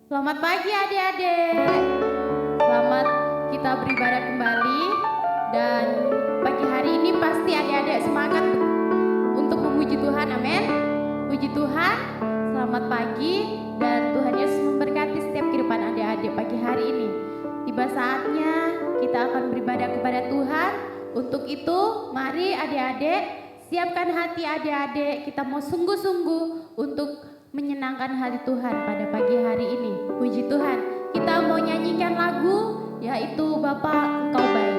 Selamat pagi adik-adik. Selamat kita beribadah kembali dan pagi hari ini pasti adik-adik semangat untuk memuji Tuhan. Amin. Puji Tuhan. Selamat pagi dan Tuhan Yesus memberkati setiap kehidupan adik-adik pagi hari ini. Tiba saatnya kita akan beribadah kepada Tuhan. Untuk itu mari adik-adik siapkan hati adik-adik, kita mau sungguh-sungguh untuk menyenangkan hati Tuhan pada pagi hari ini. Puji Tuhan, kita mau nyanyikan lagu yaitu Bapa Engkau Baik.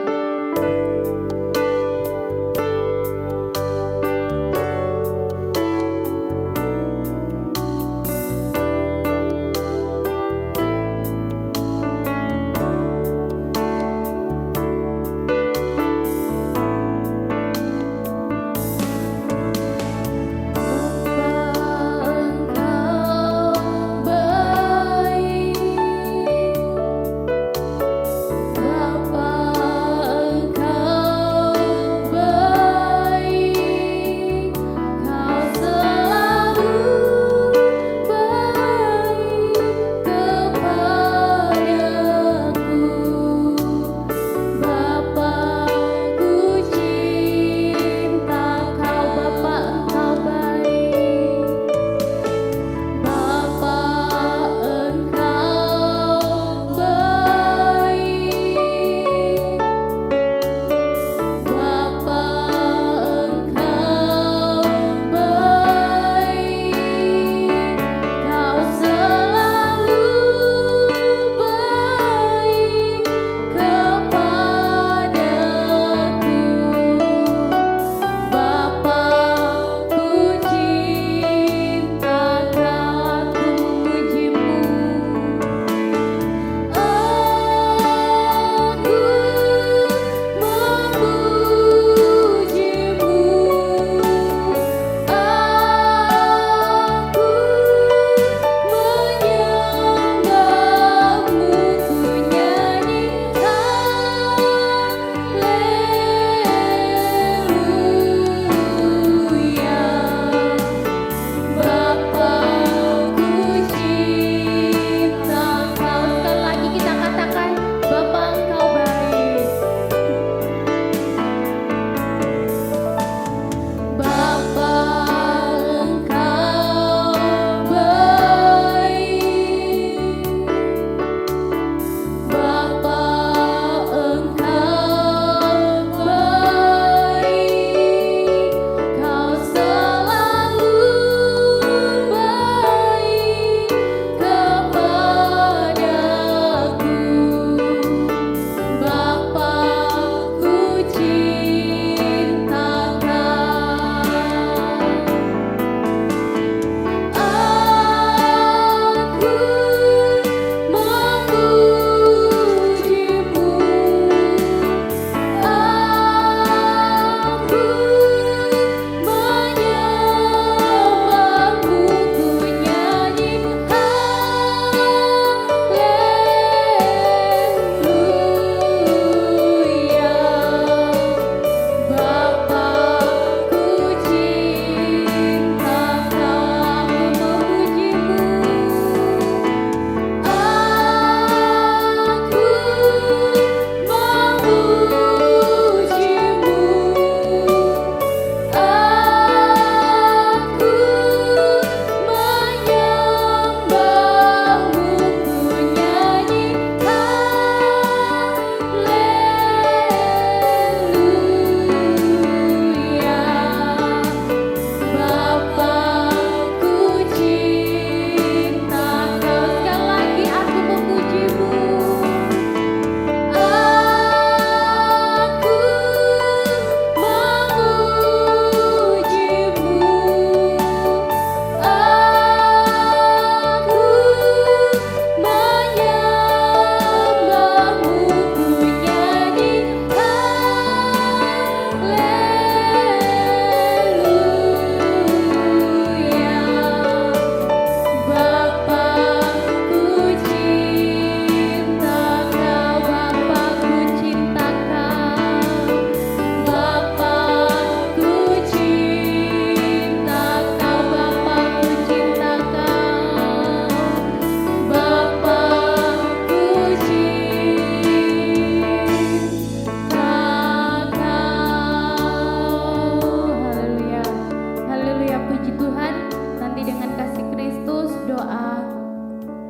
Bapa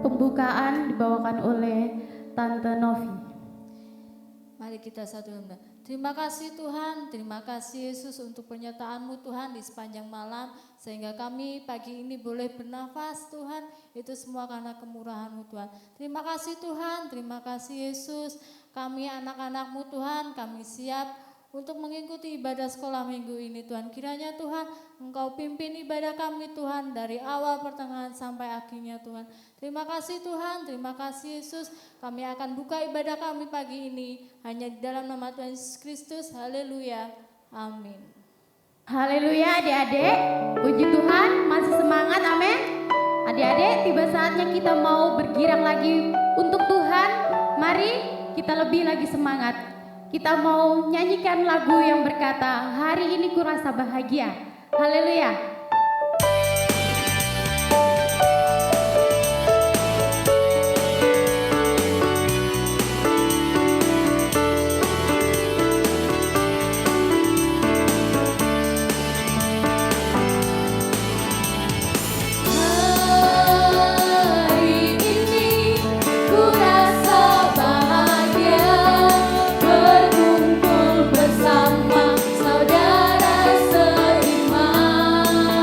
pembukaan dibawakan oleh Tante Novi. Mari kita satu hamba. Terima kasih Tuhan, terima kasih Yesus untuk penyertaan-Mu Tuhan di sepanjang malam. Sehingga kami pagi ini boleh bernafas Tuhan, itu semua karena kemurahan-Mu Tuhan. Terima kasih Tuhan, terima kasih Yesus. Kami anak-anak-Mu Tuhan, kami siap untuk mengikuti ibadah sekolah minggu ini Tuhan. Kiranya Tuhan Engkau pimpin ibadah kami Tuhan dari awal pertengahan sampai akhirnya Tuhan. Terima kasih Tuhan, terima kasih Yesus. Kami akan buka ibadah kami pagi ini hanya di dalam nama Tuhan Yesus Kristus. Haleluya. Amin. Haleluya adik-adik, puji Tuhan, masih semangat, amin. Adik-adik, tiba saatnya kita mau bergirang lagi untuk Tuhan. Mari kita lebih lagi semangat. Kita mau nyanyikan lagu yang berkata, hari ini kurasa bahagia. Haleluya. Bersama saudara seiman.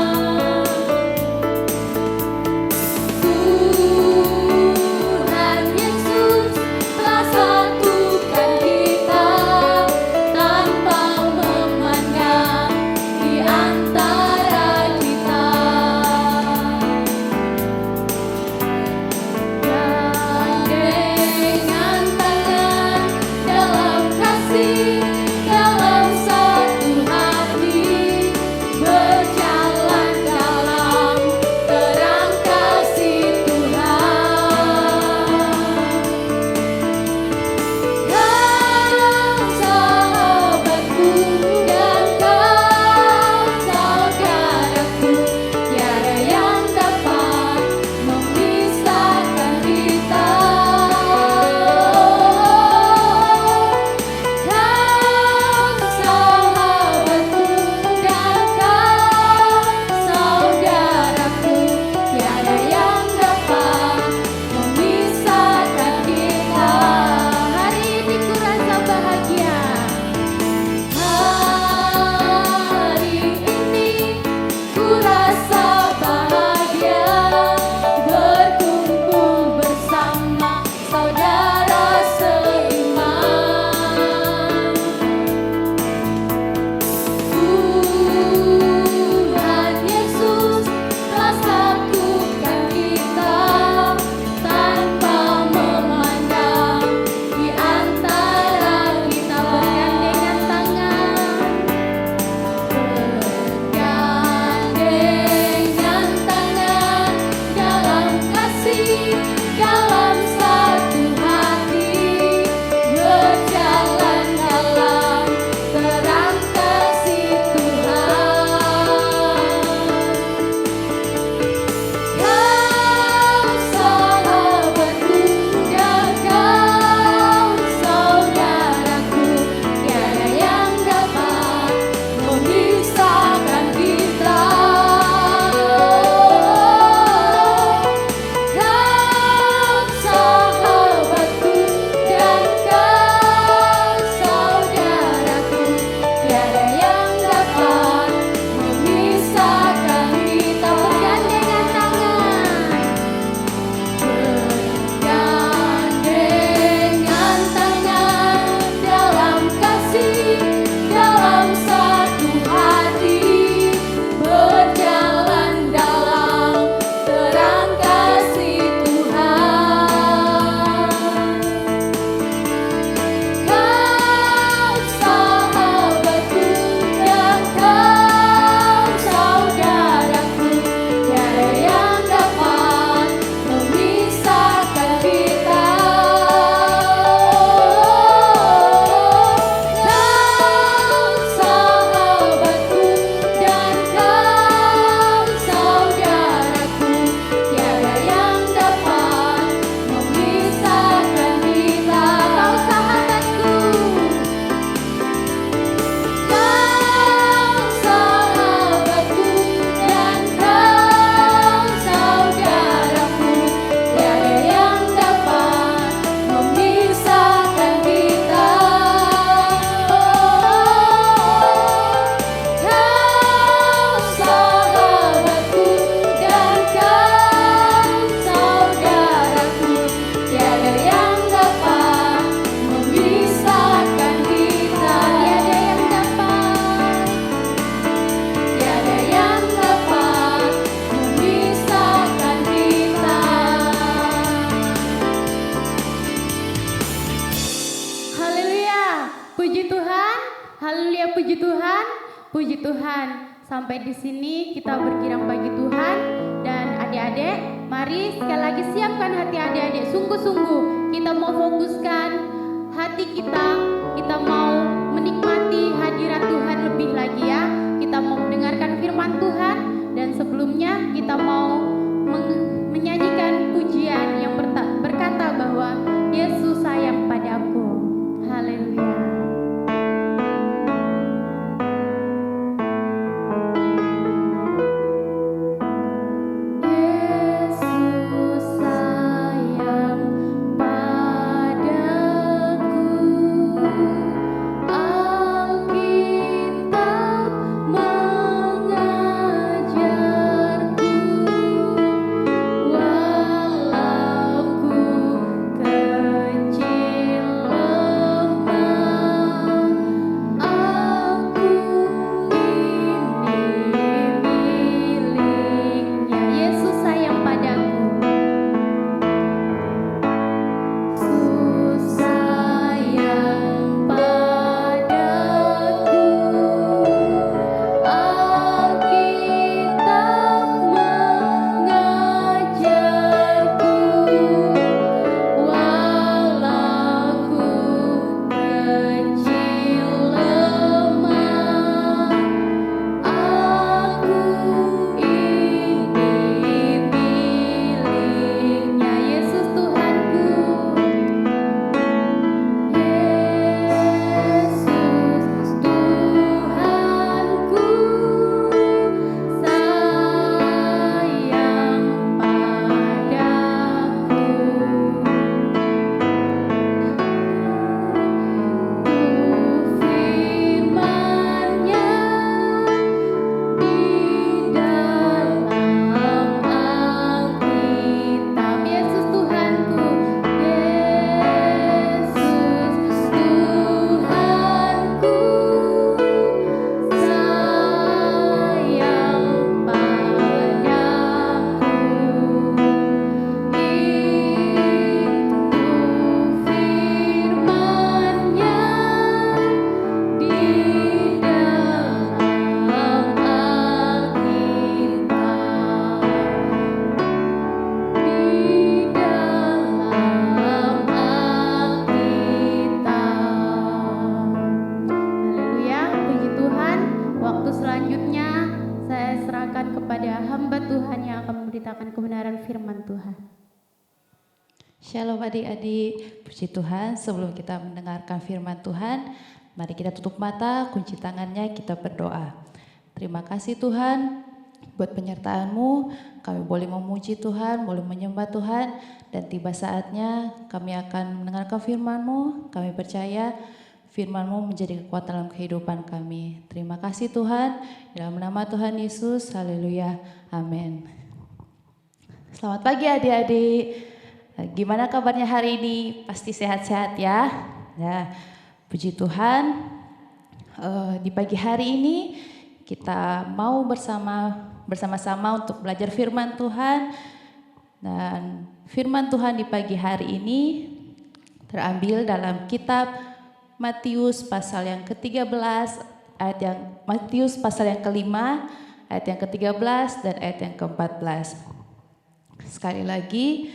puji Tuhan, puji Tuhan. Sampai di sini kita berkirang bagi Tuhan. Dan adik-adik, mari sekali lagi siapkan hati adik-adik. Sungguh-sungguh kita mau fokuskan hati kita. Kita mau menikmati hadirat Tuhan lebih lagi ya. Kita mau mendengarkan firman Tuhan. Dan sebelumnya kita mau menyanyikan pujian yang berkata bahwa Yesus sayang padaku. Haleluya. Shalom adik-adik, puji Tuhan. Sebelum kita mendengarkan firman Tuhan, mari kita tutup mata, kunci tangannya, kita berdoa. Terima kasih Tuhan buat penyertaan-Mu, kami boleh memuji Tuhan, boleh menyembah Tuhan, dan tiba saatnya kami akan mendengarkan firman-Mu. Kami percaya firman-Mu menjadi kekuatan dalam kehidupan kami. Terima kasih Tuhan, dalam nama Tuhan Yesus, haleluya, amin. Selamat pagi adik-adik. Gimana kabarnya hari ini? Pasti sehat-sehat ya. Ya, puji Tuhan. Di pagi hari ini kita mau bersama-sama untuk belajar firman Tuhan. Dan firman Tuhan di pagi hari ini terambil dalam kitab Matius pasal yang ke-13 Matius pasal yang ke-5 ayat yang ke-13 dan ayat yang ke-14. Sekali lagi,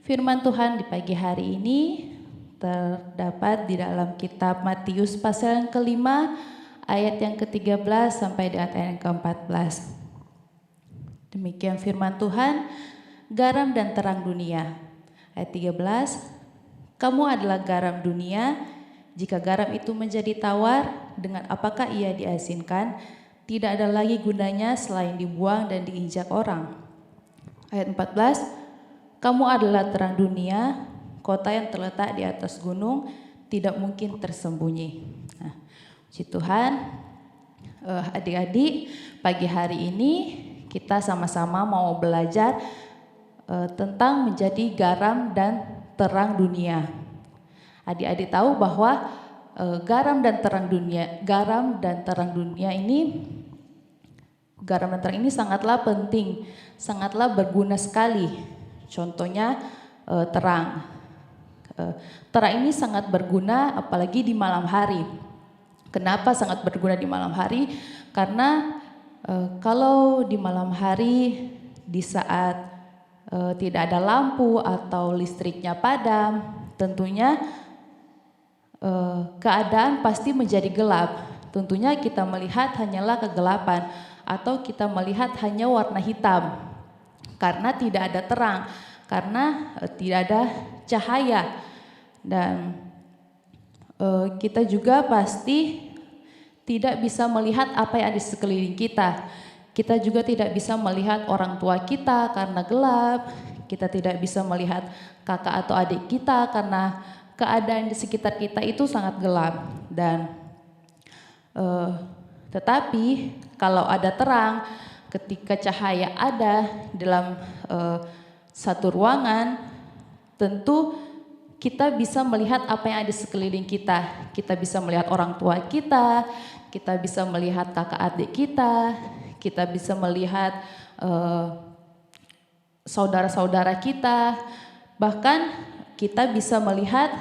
firman Tuhan di pagi hari ini terdapat di dalam kitab Matius pasal yang ke-5 ayat yang ke-13 sampai dengan ayat yang ke-14. Demikian firman Tuhan, garam dan terang dunia. Ayat 13, kamu adalah garam dunia, jika garam itu menjadi tawar, dengan apakah ia diasinkan? Tidak ada lagi gunanya selain dibuang dan diinjak orang. Ayat 14, kamu adalah terang dunia, kota yang terletak di atas gunung, tidak mungkin tersembunyi. Nah, puji Tuhan, adik-adik, pagi hari ini kita sama-sama mau belajar tentang menjadi garam dan terang dunia. Adik-adik tahu bahwa garam dan terang dunia ini sangatlah penting, sangatlah berguna sekali. Contohnya terang. Terang ini sangat berguna apalagi di malam hari. Kenapa sangat berguna di malam hari? Karena kalau di malam hari di saat tidak ada lampu atau listriknya padam, tentunya keadaan pasti menjadi gelap. Tentunya kita melihat hanyalah kegelapan atau kita melihat hanya warna hitam karena tidak ada terang, karena tidak ada cahaya. Dan kita juga pasti tidak bisa melihat apa yang ada di sekeliling kita. Kita juga tidak bisa melihat orang tua kita karena gelap. Kita tidak bisa melihat kakak atau adik kita karena keadaan di sekitar kita itu sangat gelap. Dan tetapi kalau ada terang, ketika cahaya ada dalam satu ruangan, tentu kita bisa melihat apa yang ada di sekeliling kita. Kita bisa melihat orang tua kita bisa melihat kakak adik kita bisa melihat saudara-saudara kita. Bahkan kita bisa melihat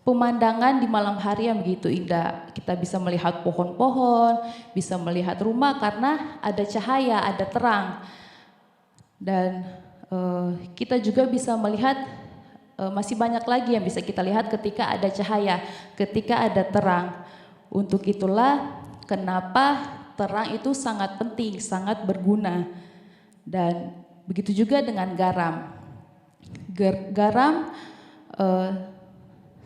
pemandangan di malam hari yang begitu indah. Kita bisa melihat pohon-pohon, bisa melihat rumah karena ada cahaya, ada terang. Dan kita juga bisa melihat masih banyak lagi yang bisa kita lihat ketika ada cahaya, ketika ada terang. Untuk itulah kenapa terang itu sangat penting, sangat berguna. Dan begitu juga dengan garam. Garam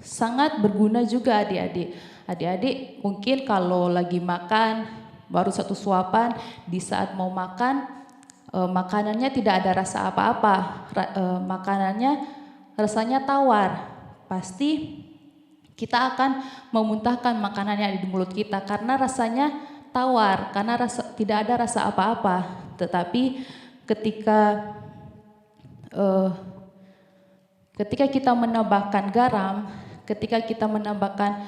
sangat berguna juga adik-adik. Adik-adik mungkin kalau lagi makan baru satu suapan, di saat mau makan makanannya tidak ada rasa apa-apa, makanannya rasanya tawar. Pasti kita akan memuntahkan makanan yang ada di mulut kita karena rasanya tawar, karena tidak ada rasa apa-apa. Tetapi ketika kita menambahkan garam, ketika kita menambahkan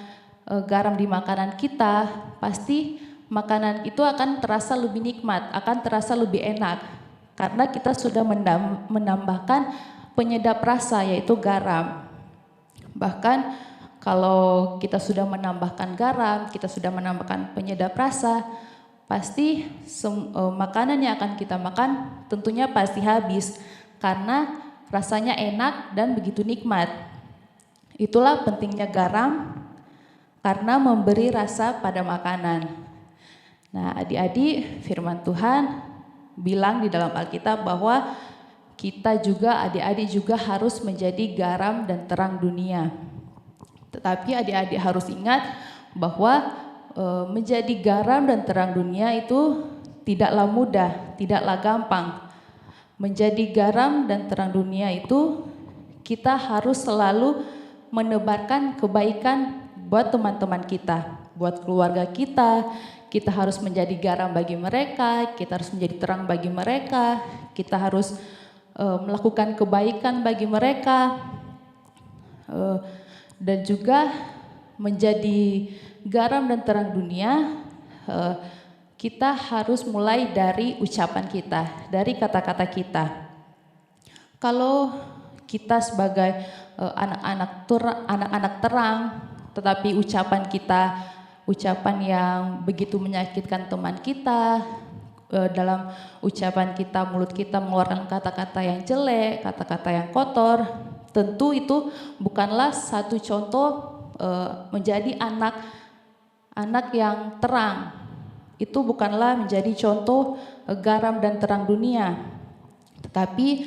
garam di makanan kita, pasti makanan itu akan terasa lebih nikmat, akan terasa lebih enak. Karena kita sudah menambahkan penyedap rasa yaitu garam. Bahkan kalau kita sudah menambahkan garam, kita sudah menambahkan penyedap rasa, pasti makanan yang akan kita makan tentunya pasti habis karena rasanya enak dan begitu nikmat. Itulah pentingnya garam karena memberi rasa pada makanan. Nah, adik-adik, firman Tuhan bilang di dalam Alkitab bahwa kita juga, adik-adik juga harus menjadi garam dan terang dunia. Tetapi adik-adik harus ingat bahwa menjadi garam dan terang dunia itu tidaklah mudah, tidaklah gampang. Menjadi garam dan terang dunia itu kita harus selalu menebarkan kebaikan buat teman-teman kita, buat keluarga kita. Kita harus menjadi garam bagi mereka, kita harus menjadi terang bagi mereka, kita harus melakukan kebaikan bagi mereka, dan juga menjadi garam dan terang dunia. Kita harus mulai dari ucapan kita, dari kata-kata kita. Kalau kita sebagai anak-anak terang, tetapi ucapan kita ucapan yang begitu menyakitkan teman kita, dalam ucapan kita, mulut kita mengeluarkan kata-kata yang jelek, kata-kata yang kotor, tentu itu bukanlah satu contoh menjadi anak yang terang. Itu bukanlah menjadi contoh garam dan terang dunia. Tetapi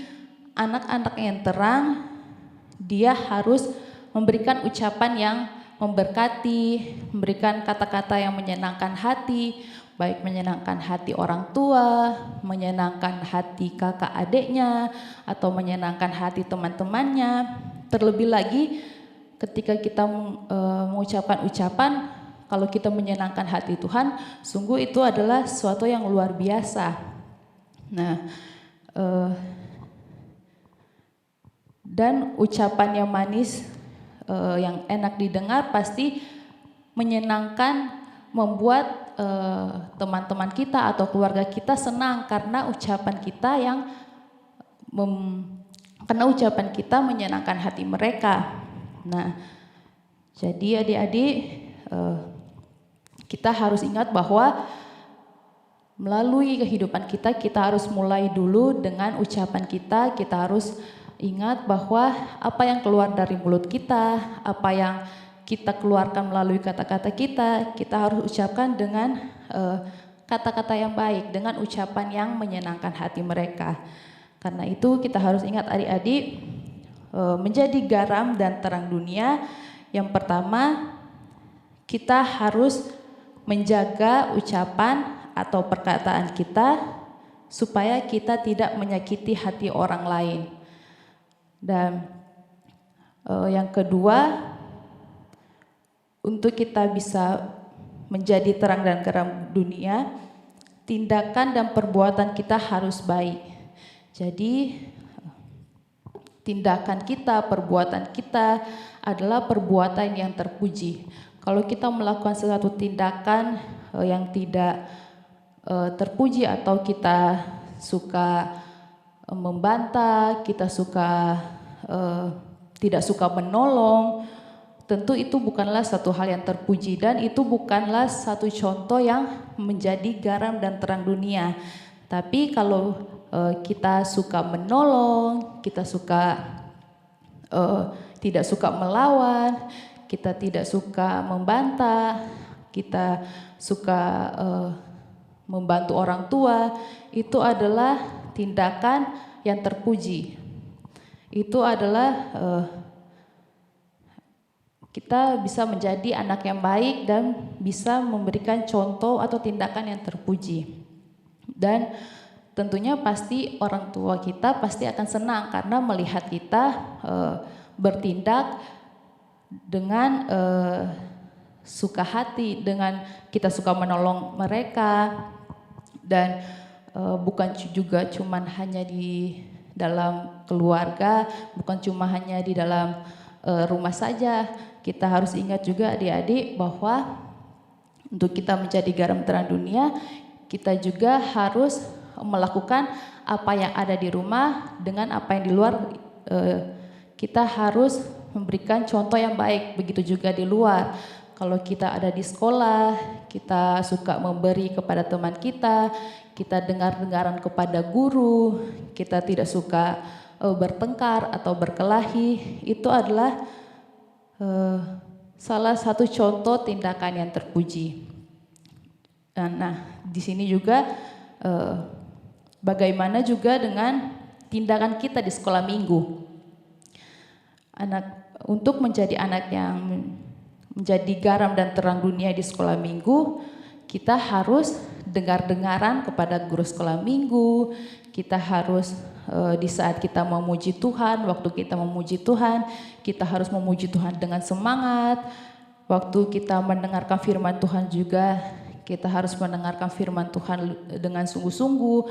anak-anak yang terang, dia harus memberikan ucapan yang memberkati, memberikan kata-kata yang menyenangkan hati, baik menyenangkan hati orang tua, menyenangkan hati kakak adiknya, atau menyenangkan hati teman-temannya. Terlebih lagi ketika kita mengucapkan ucapan, kalau kita menyenangkan hati Tuhan, sungguh itu adalah sesuatu yang luar biasa. Nah, dan ucapan yang manis, yang enak didengar pasti menyenangkan, membuat teman-teman kita atau keluarga kita senang karena ucapan kita karena ucapan kita menyenangkan hati mereka. Nah, jadi adik-adik, Kita harus ingat bahwa melalui kehidupan kita harus mulai dulu dengan ucapan kita. Kita harus ingat bahwa apa yang keluar dari mulut kita, apa yang kita keluarkan melalui kata-kata kita harus ucapkan dengan kata-kata yang baik, dengan ucapan yang menyenangkan hati mereka. Karena itu kita harus ingat adik-adik, menjadi garam dan terang dunia. Yang pertama, kita harus menjaga ucapan atau perkataan kita supaya kita tidak menyakiti hati orang lain. Dan yang kedua, untuk kita bisa menjadi terang dan garam dunia, tindakan dan perbuatan kita harus baik. Jadi tindakan kita, perbuatan kita adalah perbuatan yang terpuji. Kalau kita melakukan sesuatu tindakan yang tidak terpuji, atau kita suka membantah, kita tidak suka menolong, tentu itu bukanlah satu hal yang terpuji, dan itu bukanlah satu contoh yang menjadi garam dan terang dunia. Tapi kalau kita suka menolong, kita tidak suka melawan, kita tidak suka membantah, kita suka membantu orang tua, itu adalah tindakan yang terpuji. Itu adalah kita bisa menjadi anak yang baik dan bisa memberikan contoh atau tindakan yang terpuji. Dan tentunya pasti orang tua kita pasti akan senang karena melihat kita bertindak dengan suka hati, dengan kita suka menolong mereka, dan bukan juga cuman hanya di dalam keluarga, bukan cuma hanya di dalam rumah saja. Kita harus ingat juga adik-adik bahwa untuk kita menjadi garam terang dunia, kita juga harus melakukan apa yang ada di rumah dengan apa yang di luar. Kita harus memberikan contoh yang baik, begitu juga di luar. Kalau kita ada di sekolah, kita suka memberi kepada teman kita dengar-dengaran kepada guru, kita tidak suka bertengkar atau berkelahi, itu adalah salah satu contoh tindakan yang terpuji. Nah, di sini juga bagaimana juga dengan tindakan kita di sekolah minggu. Untuk menjadi anak yang menjadi garam dan terang dunia di sekolah minggu, kita harus dengar-dengaran kepada guru sekolah minggu. Kita harus di saat kita memuji Tuhan, waktu kita memuji Tuhan, kita harus memuji Tuhan dengan semangat. Waktu kita mendengarkan firman Tuhan juga, kita harus mendengarkan firman Tuhan dengan sungguh-sungguh.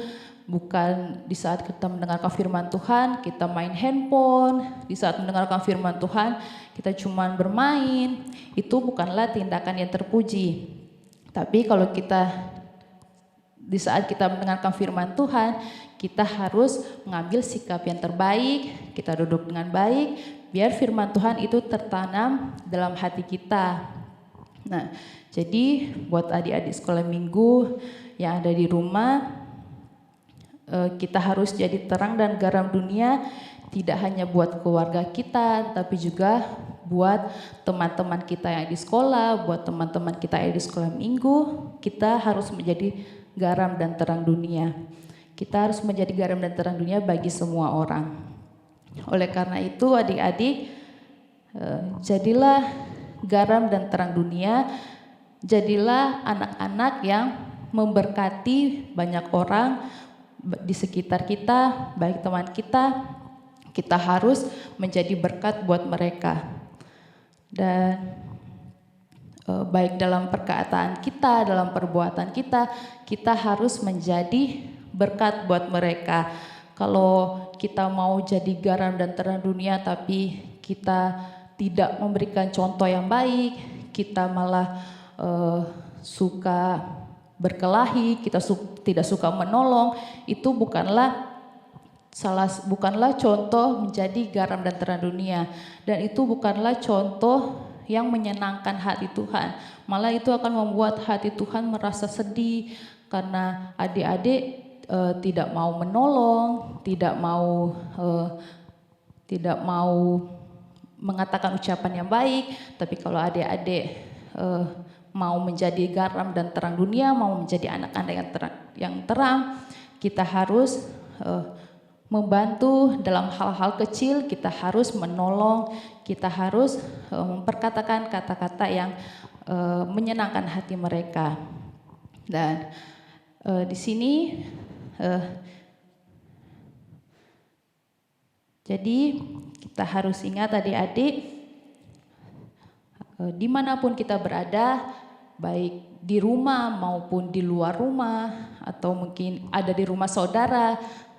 Bukan di saat kita mendengarkan firman Tuhan, kita main handphone. Di saat mendengarkan firman Tuhan, kita cuma bermain. Itu bukanlah tindakan yang terpuji. Tapi kalau di saat kita mendengarkan firman Tuhan, kita harus mengambil sikap yang terbaik, kita duduk dengan baik, biar firman Tuhan itu tertanam dalam hati kita. Nah, jadi buat adik-adik sekolah minggu yang ada di rumah, kita harus jadi terang dan garam dunia, tidak hanya buat keluarga kita, tapi juga buat teman-teman kita yang di sekolah, buat teman-teman kita yang di sekolah minggu. Kita harus menjadi garam dan terang dunia. Kita harus menjadi garam dan terang dunia bagi semua orang. Oleh karena itu adik-adik, jadilah garam dan terang dunia, jadilah anak-anak yang memberkati banyak orang di sekitar kita, baik teman kita. Kita harus menjadi berkat buat mereka. Dan baik dalam perkataan kita, dalam perbuatan kita, kita harus menjadi berkat buat mereka. Kalau kita mau jadi garam dan terang dunia tapi kita tidak memberikan contoh yang baik, kita malah suka berkelahi, kita tidak suka menolong, itu bukanlah contoh menjadi garam dan terang dunia, dan itu bukanlah contoh yang menyenangkan hati Tuhan. Malah itu akan membuat hati Tuhan merasa sedih karena adik-adik tidak mau menolong, tidak mau mengatakan ucapan yang baik. Tapi kalau adik-adik mau menjadi garam dan terang dunia, mau menjadi anak-anak yang terang, kita harus membantu dalam hal-hal kecil, kita harus menolong, kita harus memperkatakan kata-kata yang menyenangkan hati mereka. Dan di sini jadi kita harus ingat adik-adik, dimanapun kita berada, baik di rumah maupun di luar rumah, atau mungkin ada di rumah saudara,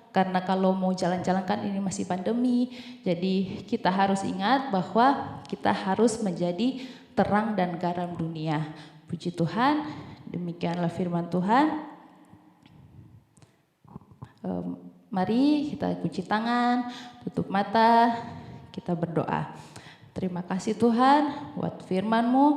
karena kalau mau jalan-jalan kan ini masih pandemi, jadi kita harus ingat bahwa kita harus menjadi terang dan garam dunia. Puji Tuhan, demikianlah firman Tuhan. Mari kita cuci tangan, tutup mata, kita berdoa. Terima kasih Tuhan buat firman-Mu,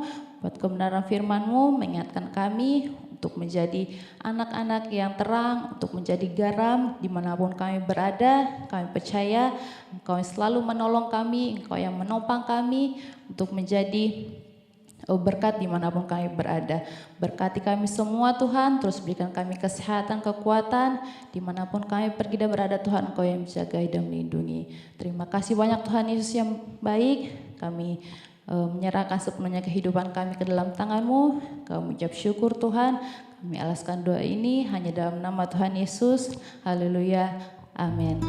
buat kebenaran firman-Mu mengingatkan kami untuk menjadi anak-anak yang terang, untuk menjadi garam dimanapun kami berada. Kami percaya Engkau yang selalu menolong kami, Engkau yang menopang kami untuk menjadi berkat dimanapun kami berada. Berkati kami semua Tuhan, terus berikan kami kesehatan, kekuatan, dimanapun kami pergi dan berada Tuhan, Engkau yang menjagai dan melindungi. Terima kasih banyak Tuhan Yesus yang baik, kami menyerahkan sepenuhnya kehidupan kami ke dalam tangan-Mu. Kami ucap syukur Tuhan, kami alaskan doa ini hanya dalam nama Tuhan Yesus. Haleluya, amin.